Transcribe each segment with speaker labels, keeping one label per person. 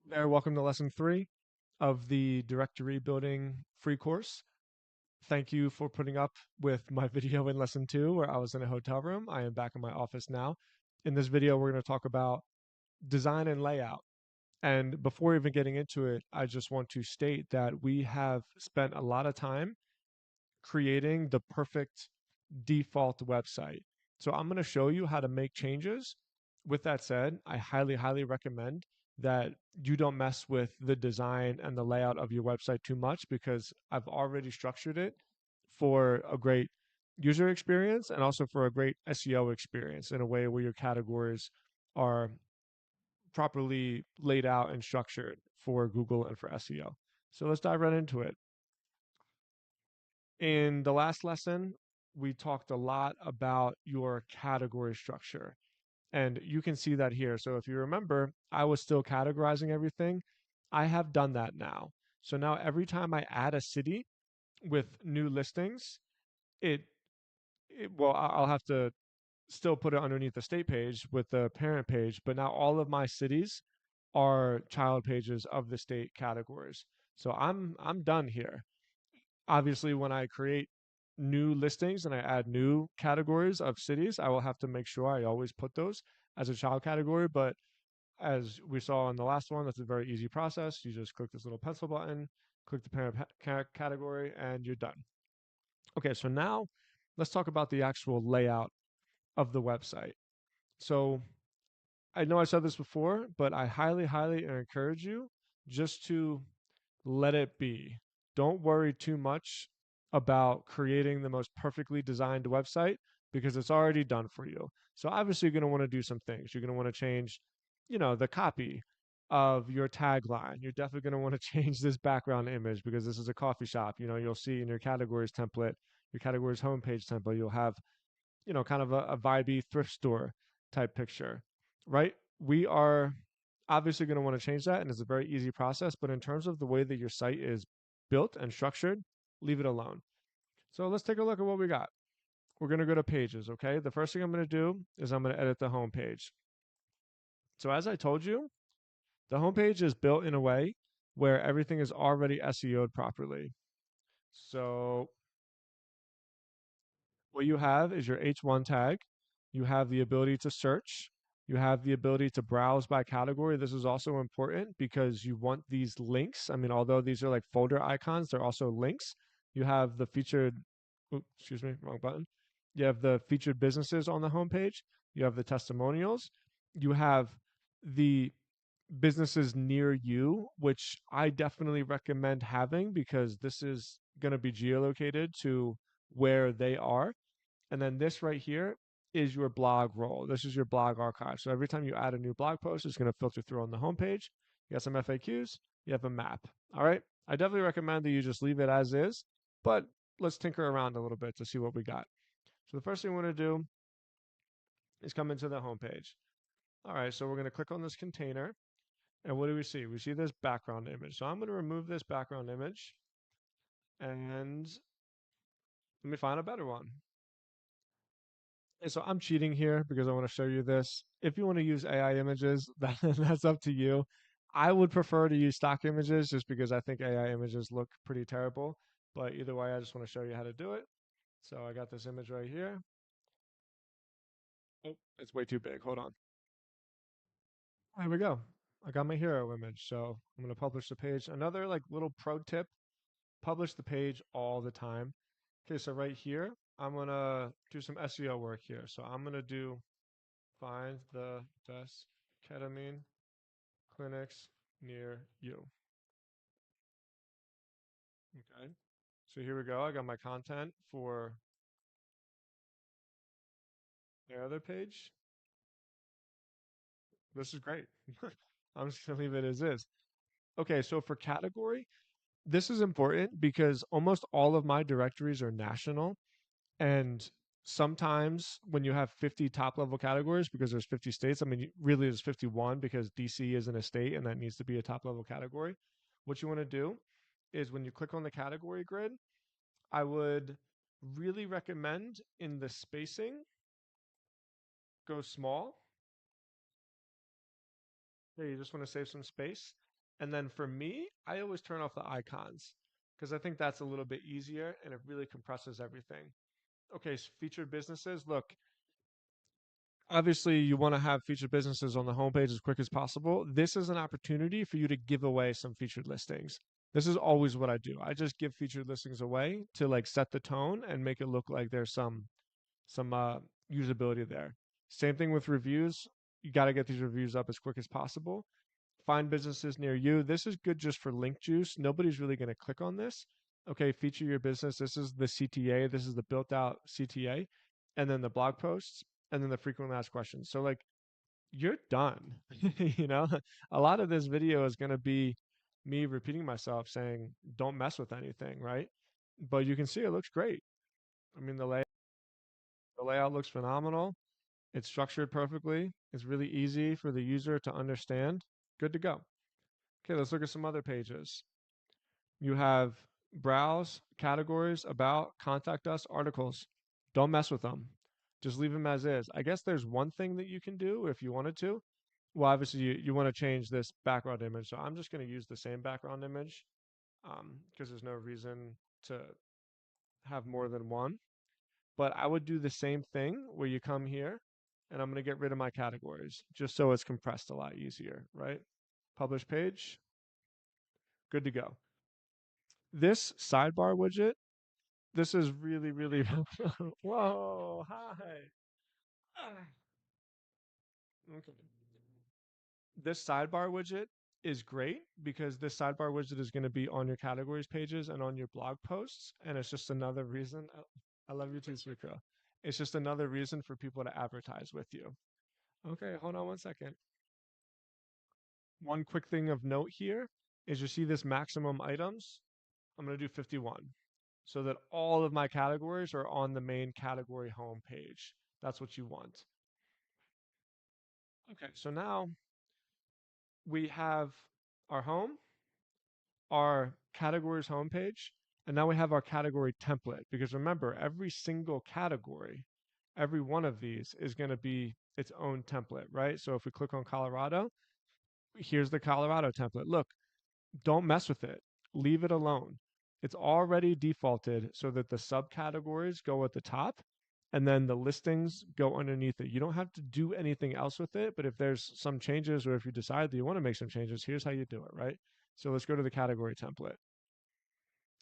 Speaker 1: There, welcome to lesson 3 of the directory building free course. Thank you for putting up with my video in lesson 2 where I was in a hotel room. I am back in my office now. In this video, we're going to talk about design and layout. And before even getting into it, I just want to state that we have spent a lot of time creating the perfect default website. So I'm going to show you how to make changes. With that said, I highly recommend that you don't mess with the design and the layout of your website too much because I've already structured it for a great user experience and also for a great SEO experience in a way where your categories are properly laid out and structured for Google and for SEO. So let's dive right into it. In the last lesson, we talked a lot about your category structure, and you can see that here. So if you remember, I was still categorizing everything. I have done that now. So now every time I add a city with new listings, it, well, I'll have to still put it underneath the state page with the parent page, but now all of my cities are child pages of the state categories. So I'm done here. Obviously, when I create new listings and I add new categories of cities, I will have to make sure I always put those as a child category. But as we saw in the last one, that's a very easy process. You just click this little pencil button, click the parent category, and you're done. Okay, so now let's talk about the actual layout of the website. So I know I said this before, but I highly encourage you just to let it be. Don't worry too much about creating the most perfectly designed website because it's already done for you. So obviously you're going to want to do some things. You're going to want to change, the copy of your tagline. You're definitely going to want to change this background image because this is a coffee shop. You'll see in your categories template, your categories homepage template, you'll have, kind of a vibey thrift store type picture, right? We are obviously going to want to change that, and it's a very easy process. But in terms of the way that your site is built and structured, leave it alone. So let's take a look at what we got. We're going to go to pages, okay? The first thing I'm going to do is I'm going to edit the home page. So as I told you, the home page is built in a way where everything is already SEO'd properly. So what you have is your H1 tag. You have the ability to search. You have the ability to browse by category. This is also important because you want these links. I mean, although these are like folder icons, they're also links. You have the featured, excuse me, wrong button. You have the featured businesses on the homepage. You have the testimonials. You have the businesses near you, which I definitely recommend having because this is going to be geolocated to where they are. And then this right here is your blog role. This is your blog archive. So every time you add a new blog post, it's going to filter through on the homepage. You got some FAQs, you have a map. All right. I definitely recommend that you just leave it as is, but let's tinker around a little bit to see what we got. So the first thing we want to do is come into the homepage. All right. So we're going to click on this container. And what do we see? We see this background image. So I'm going to remove this background image and let me find a better one. And so I'm cheating here because I want to show you this. If you want to use AI images, that's up to you. I would prefer to use stock images just because I think AI images look pretty terrible. But either way, I just want to show you how to do it. So I got this image right here. Oh, it's way too big. Hold on. There we go. I got my hero image. So I'm going to publish the page. Another like little pro tip, publish the page all the time. Okay, so right here, I'm going to do some SEO work here. So I'm going to do find the best ketamine clinics near you. Okay. So here we go. I got my content for the other page. This is great. I'm just going to leave it as is. Okay. So for category, this is important because almost all of my directories are national. And sometimes when you have 50 top level categories, because there's 50 states, I mean, really there's 51 because DC isn't a state and that needs to be a top level category. What you want to do is when you click on the category grid, I would really recommend in the spacing, go small. Yeah, you just want to save some space. And then for me, I always turn off the icons because I think that's a little bit easier and it really compresses everything. Okay, so featured businesses. Look, obviously you want to have featured businesses on the homepage as quick as possible. This is an opportunity for you to give away some featured listings. This is always what I do. I just give featured listings away to like set the tone and make it look like there's some usability there. Same thing with reviews. You got to get these reviews up as quick as possible. Find businesses near you. This is good just for link juice. Nobody's really going to click on this. Okay, feature your business. This is the CTA. This is the built out CTA. And then the blog posts and then the frequently asked questions. So, like, you're done. you know, a lot of this video is going to be me repeating myself saying, don't mess with anything, right? But you can see it looks great. I mean, the layout looks phenomenal. It's structured perfectly. It's really easy for the user to understand. Good to go. Okay, let's look at some other pages. You have browse, categories, about, contact us, articles. Don't mess with them. Just leave them as is. I guess there's one thing that you can do if you wanted to. Well, obviously you want to change this background image. So I'm just going to use the same background image because there's no reason to have more than one. But I would do the same thing where you come here and I'm going to get rid of my categories just so it's compressed a lot easier, right? Publish page, good to go. This sidebar widget, this is really, really, whoa, hi. Ah, okay. This sidebar widget is great because this sidebar widget is going to be on your categories pages and on your blog posts. And it's just another reason. I love you too, Suka. It's just another reason for people to advertise with you. Okay, hold on one second. One quick thing of note here is you see this maximum items. I'm going to do 51 so that all of my categories are on the main category home page. That's what you want. Okay, so now we have our home, our categories homepage, and now we have our category template. Because remember, every single category, every one of these is going to be its own template, right? So if we click on Colorado, here's the Colorado template. Look, don't mess with it. Leave it alone. It's already defaulted so that the subcategories go at the top and then the listings go underneath it. You don't have to do anything else with it, but if there's some changes or if you decide that you want to make some changes, here's how you do it, right? So let's go to the category template.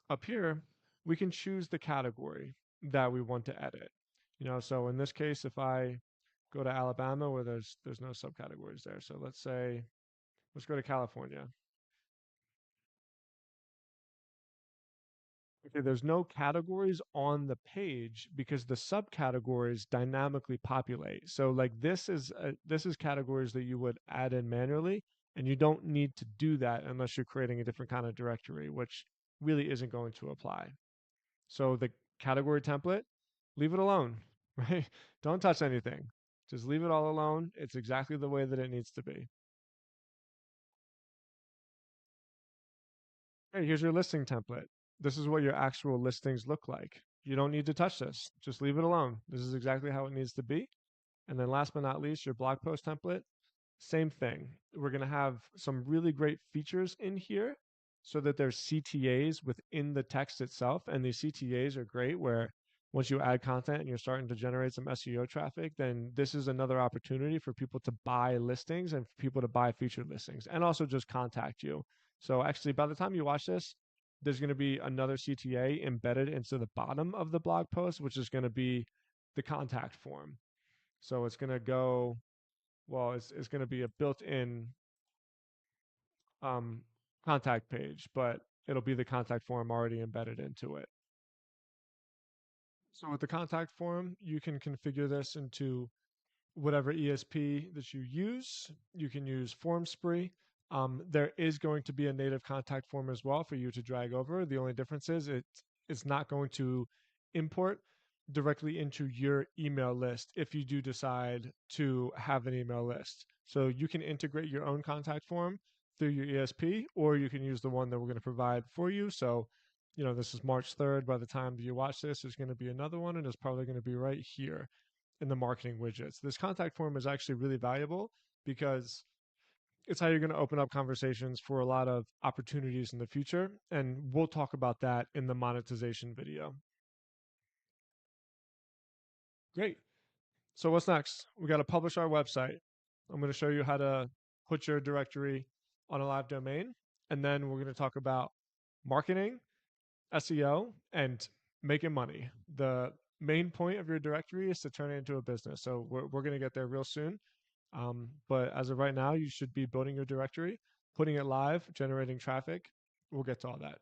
Speaker 1: Up here, we can choose the category that we want to edit. So in this case, if I go to Alabama where there's no subcategories there. So let's go to California. Okay, there's no categories on the page because the subcategories dynamically populate. So like this is categories that you would add in manually, and you don't need to do that unless you're creating a different kind of directory, which really isn't going to apply. So the category template, leave it alone, right? Don't touch anything. Just leave it all alone. It's exactly the way that it needs to be. Hey, here's your listing template. This is what your actual listings look like. You don't need to touch this. Just leave it alone. This is exactly how it needs to be. And then last but not least, your blog post template. Same thing. We're going to have some really great features in here so that there's CTAs within the text itself. And these CTAs are great where once you add content and you're starting to generate some SEO traffic, then this is another opportunity for people to buy listings and for people to buy featured listings and also just contact you. So actually, by the time you watch this, there's going to be another CTA embedded into the bottom of the blog post, which is going to be the contact form. So it's going to go, well, it's going to be a built-in um, contact page, but it'll be the contact form already embedded into it. So with the contact form, you can configure this into whatever ESP that you use. You can use form spree. There is going to be a native contact form as well for you to drag over. The only difference is it's not going to import directly into your email list if you do decide to have an email list. So you can integrate your own contact form through your ESP, or you can use the one that we're going to provide for you. So, this is March 3rd. By the time that you watch this, there's going to be another one, and it's probably going to be right here in the marketing widgets. This contact form is actually really valuable because It's how you're going to open up conversations for a lot of opportunities in the future. And we'll talk about that in the monetization video. Great. So what's next? We got to publish our website. I'm going to show you how to put your directory on a live domain. And then we're going to talk about marketing, SEO, and making money. The main point of your directory is to turn it into a business. So we're going to get there real soon. But as of right now, you should be building your directory, putting it live, generating traffic. We'll get to all that.